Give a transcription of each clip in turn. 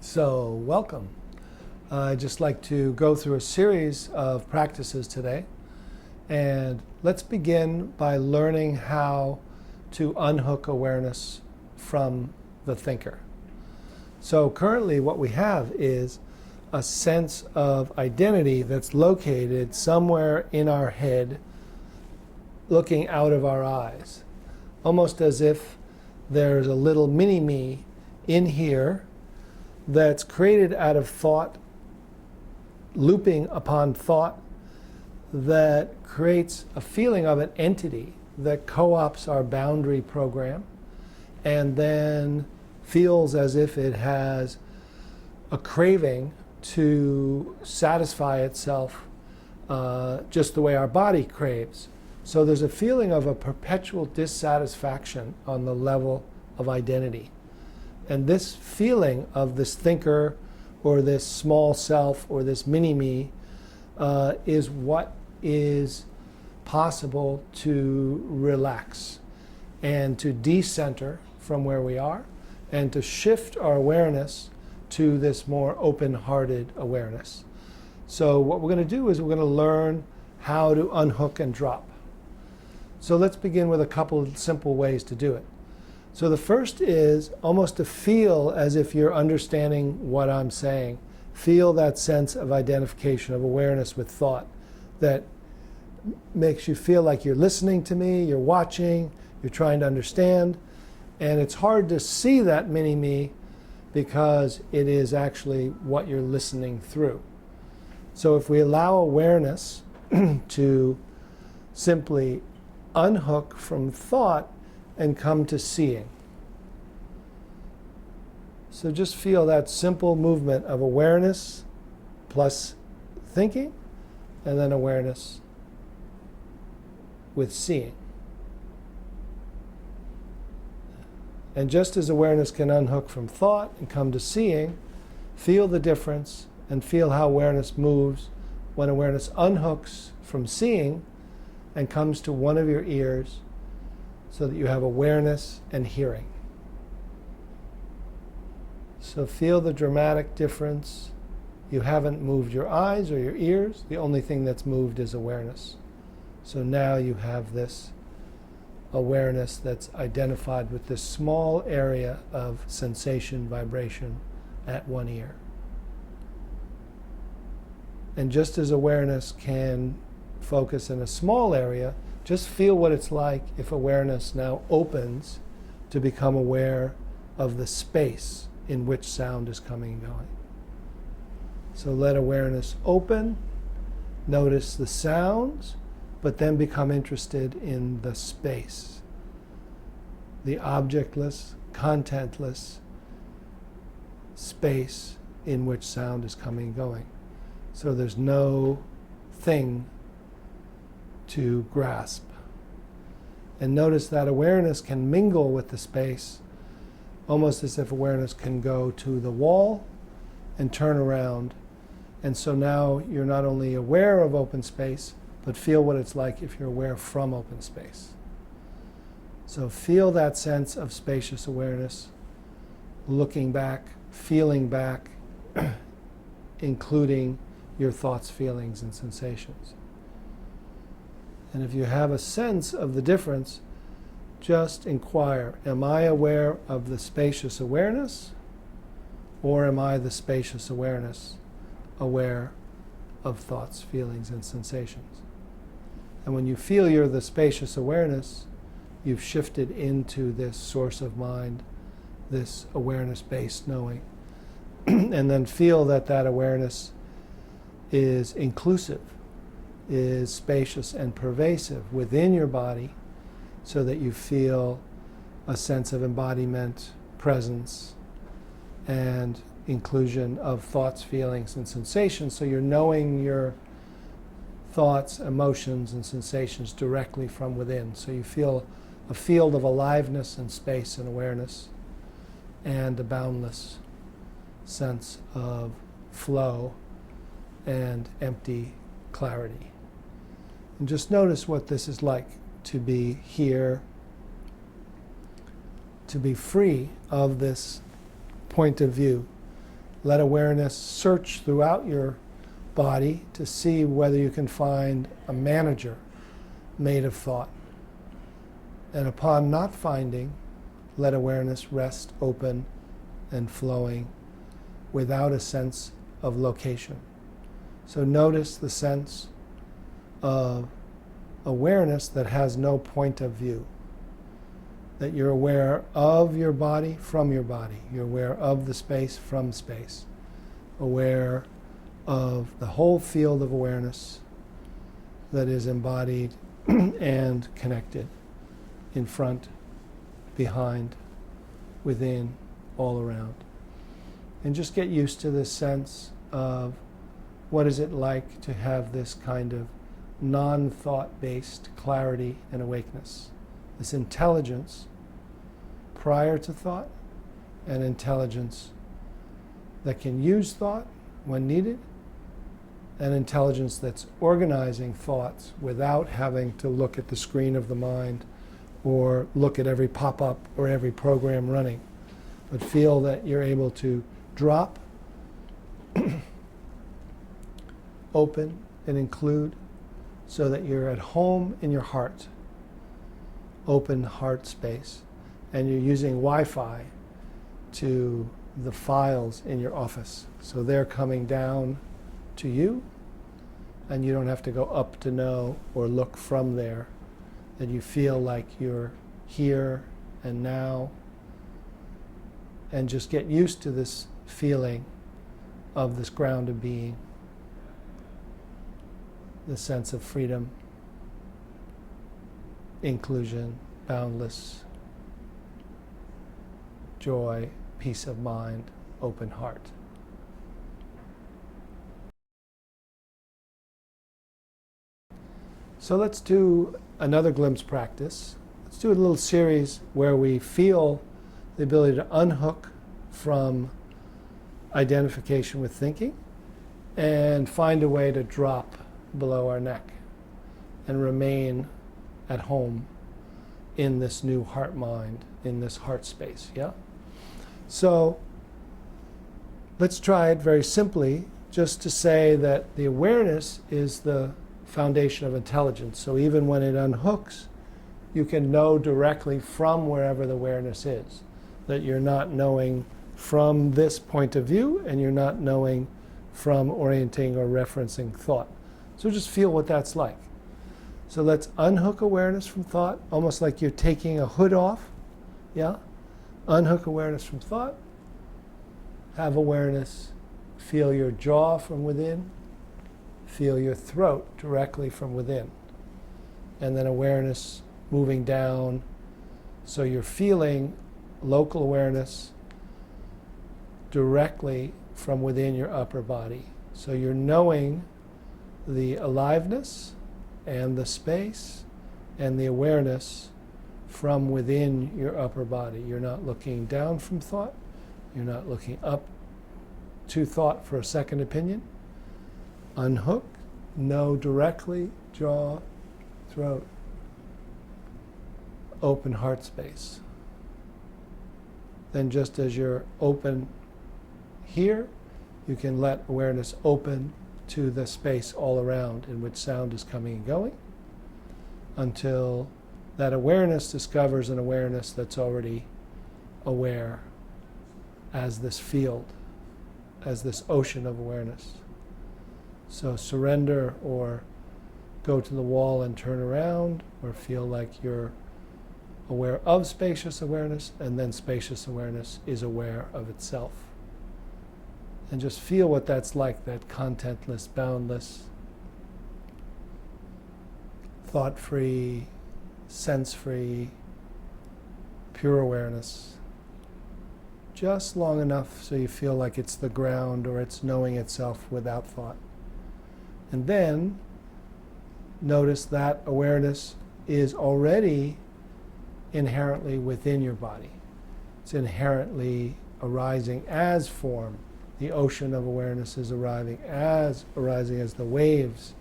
So, welcome. I'd just like to go through a series of practices today. And let's begin by learning how to unhook awareness from the thinker. So currently what we have is a sense of identity that's located somewhere in our head, looking out of our eyes. Almost as if there's a little mini-me in here that's created out of thought, looping upon thought, that creates a feeling of an entity that co-opts our boundary program and then feels as if it has a craving to satisfy itself just the way our body craves. So there's a feeling of a perpetual dissatisfaction on the level of identity. And this feeling of this thinker or this small self or this mini-me is what is possible to relax and to decenter from where we are and to shift our awareness to this more open-hearted awareness. So what we're going to do is we're going to learn how to unhook and drop. So let's begin with a couple of simple ways to do it. So the first is almost to feel as if you're understanding what I'm saying. Feel that sense of identification, of awareness with thought that makes you feel like you're listening to me, you're watching, you're trying to understand. And it's hard to see that mini-me because it is actually what you're listening through. So if we allow awareness to simply unhook from thought and come to seeing. So just feel that simple movement of awareness plus thinking, and then awareness with seeing. And just as awareness can unhook from thought and come to seeing, feel the difference and feel how awareness moves when awareness unhooks from seeing and comes to one of your ears, so that you have awareness and hearing. So feel the dramatic difference. You haven't moved your eyes or your ears. The only thing that's moved is awareness. So now you have this awareness that's identified with this small area of sensation, vibration at one ear. And just as awareness can focus in a small area, just feel what it's like if awareness now opens to become aware of the space in which sound is coming and going. So let awareness open, notice the sounds, but then become interested in the space, the objectless, contentless space in which sound is coming and going. So there's no thing to grasp. And notice that awareness can mingle with the space, almost as if awareness can go to the wall and turn around. And so now you're not only aware of open space, but feel what it's like if you're aware from open space. So feel that sense of spacious awareness, looking back, feeling back, including your thoughts, feelings, and sensations. And if you have a sense of the difference, just inquire, am I aware of the spacious awareness, or am I the spacious awareness aware of thoughts, feelings, and sensations? And when you feel you're the spacious awareness, you've shifted into this source of mind, this awareness-based knowing. And then feel that that awareness is inclusive, is spacious and pervasive within your body, so that you feel a sense of embodiment, presence, and inclusion of thoughts, feelings, and sensations. So you're knowing your thoughts, emotions, and sensations directly from within. So you feel a field of aliveness and space and awareness, and a boundless sense of flow and empty clarity. And just notice what this is like, to be here, to be free of this point of view, let awareness search throughout your body to see whether you can find a manager made of thought. And upon not finding, let awareness rest open and flowing without a sense of location. So notice the sense of awareness that has no point of view. That you're aware of your body from your body. You're aware of the space from space. Aware of the whole field of awareness that is embodied and connected in front, behind, within, all around. And just get used to this sense of what is it like to have this kind of non-thought-based clarity and awakeness. This intelligence prior to thought, and intelligence that can use thought when needed, and intelligence that's organizing thoughts without having to look at the screen of the mind or look at every pop-up or every program running, but feel that you're able to drop, open, and include, so that you're at home in your heart, open heart space, and you're using Wi-Fi to the files in your office. So they're coming down to you, and you don't have to go up to know or look from there, that you feel like you're here and now, and just get used to this feeling of this grounded being, the sense of freedom, inclusion, boundless joy, peace of mind, open heart. So let's do another glimpse practice. Let's do a little series where we feel the ability to unhook from identification with thinking and find a way to drop below our neck and remain at home in this new heart mind, in this heart space, yeah? So let's try it very simply, just to say that the awareness is the foundation of intelligence. So even when it unhooks, you can know directly from wherever the awareness is, that you're not knowing from this point of view, and you're not knowing from orienting or referencing thought. So just feel what that's like. So let's unhook awareness from thought, almost like you're taking a hood off, yeah? Unhook awareness from thought, have awareness, feel your jaw from within, feel your throat directly from within, and then awareness moving down, so you're feeling local awareness directly from within your upper body. So you're knowing the aliveness and the space and the awareness from within your upper body. You're not looking down from thought. You're not looking up to thought for a second opinion. Unhook, know directly, jaw, throat, open heart space. Then just as you're open here, you can let awareness open to the space all around in which sound is coming and going, until that awareness discovers an awareness that's already aware as this field, as this ocean of awareness. So surrender, or go to the wall and turn around, or feel like you're aware of spacious awareness, and then spacious awareness is aware of itself. And just feel what that's like, that contentless, boundless, thought-free, sense-free, pure awareness. Just long enough so you feel like it's the ground, or it's knowing itself without thought. And then notice that awareness is already inherently within your body. It's inherently arising as form. The ocean of awareness is arising as the waves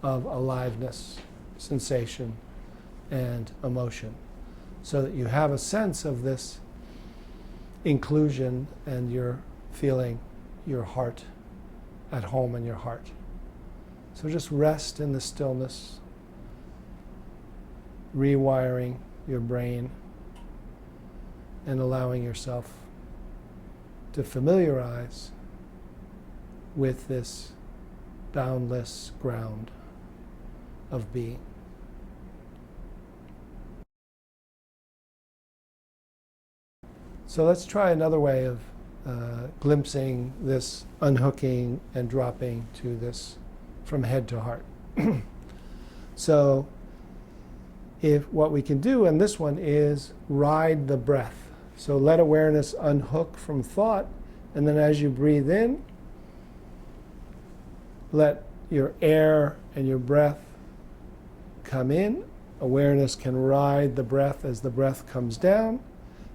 of aliveness, sensation, and emotion, so that you have a sense of this inclusion, and you're feeling your heart, at home in your heart. So just rest in the stillness, rewiring your brain, and allowing yourself to familiarize with this boundless ground of being. So let's try another way of glimpsing this unhooking and dropping to this from head to heart. So if what we can do in this one is ride the breath. So let awareness unhook from thought, and then as you breathe in, let your air and your breath come in. Awareness can ride the breath as the breath comes down,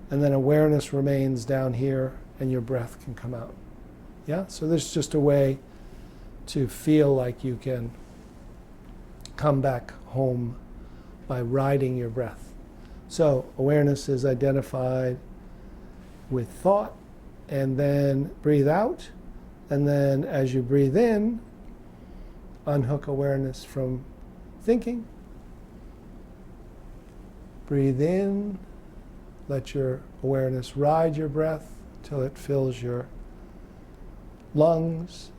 and then awareness remains down here and your breath can come out. Yeah, so this is just a way to feel like you can come back home by riding your breath. So awareness is identified with thought, and then breathe out, and then as you breathe in, unhook awareness from thinking. Breathe in, let your awareness ride your breath till it fills your lungs,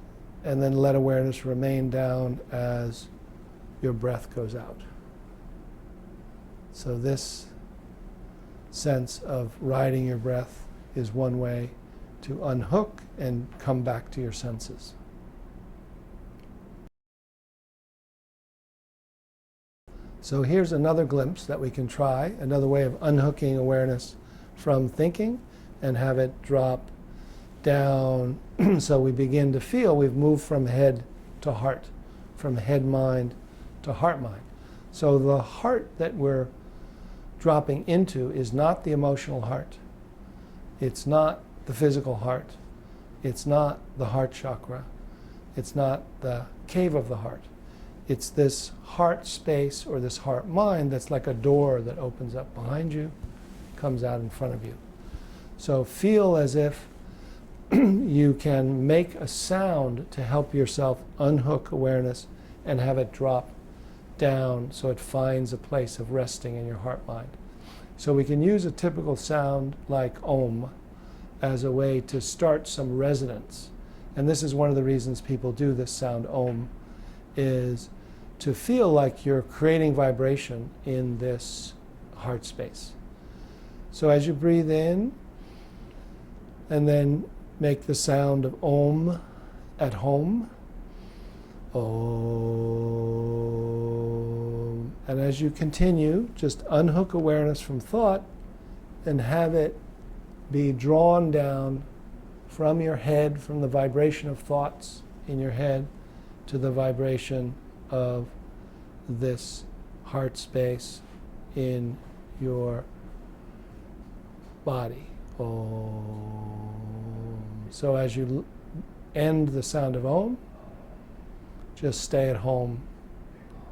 and then let awareness remain down as your breath goes out. So this sense of riding your breath is one way to unhook and come back to your senses. So here's another glimpse that we can try, another way of unhooking awareness from thinking and have it drop down so we begin to feel we've moved from head to heart, from head mind to heart mind. So the heart that we're dropping into is not the emotional heart. It's not the physical heart. It's not the heart chakra. It's not the cave of the heart. It's this heart space or this heart mind that's like a door that opens up behind you, comes out in front of you. So feel as if you can make a sound to help yourself unhook awareness and have it drop down so it finds a place of resting in your heart mind. So we can use a typical sound like Om as a way to start some resonance. And this is one of the reasons people do this sound Om, is to feel like you're creating vibration in this heart space. So as you breathe in, and then make the sound of Om at home. Om. And as you continue, just unhook awareness from thought and have it be drawn down from your head, from the vibration of thoughts in your head, to the vibration of this heart space in your body. Om. So as you end the sound of Om, just stay at home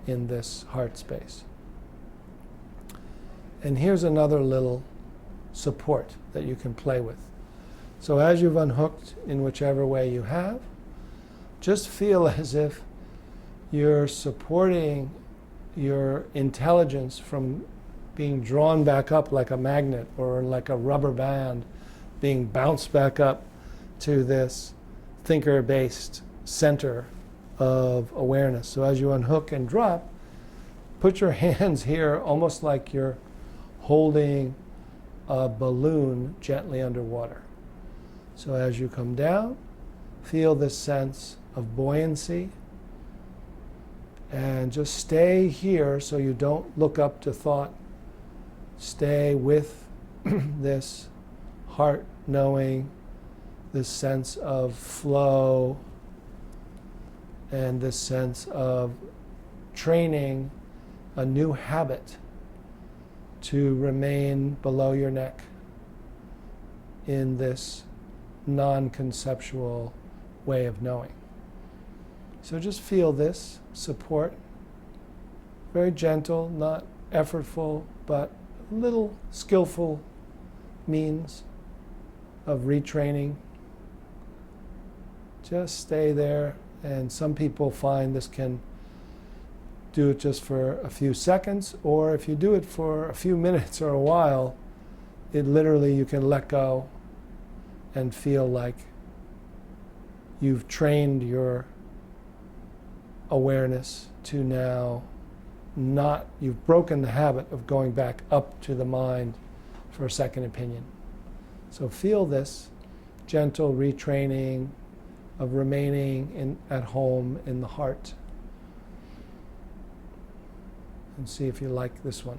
in this heart space. And here's another little support that you can play with. So as you've unhooked in whichever way you have, just feel as if you're supporting your intelligence from being drawn back up like a magnet or like a rubber band, being bounced back up to this thinker-based center of awareness. So as you unhook and drop, put your hands here almost like you're holding a balloon gently underwater. So as you come down, feel this sense of buoyancy, and just stay here so you don't look up to thought. Stay with this heart knowing, this sense of flow, and this sense of training a new habit to remain below your neck in this non-conceptual way of knowing. So just feel this support, very gentle, not effortful, but a little skillful means of retraining Just stay there. And some people find this can do it just for a few seconds, or if you do it for a few minutes or a while, it literally, you can let go and feel like you've trained your awareness to now not, you've broken the habit of going back up to the mind for a second opinion. So feel this gentle retraining of remaining at home in the heart. And see if you like this one.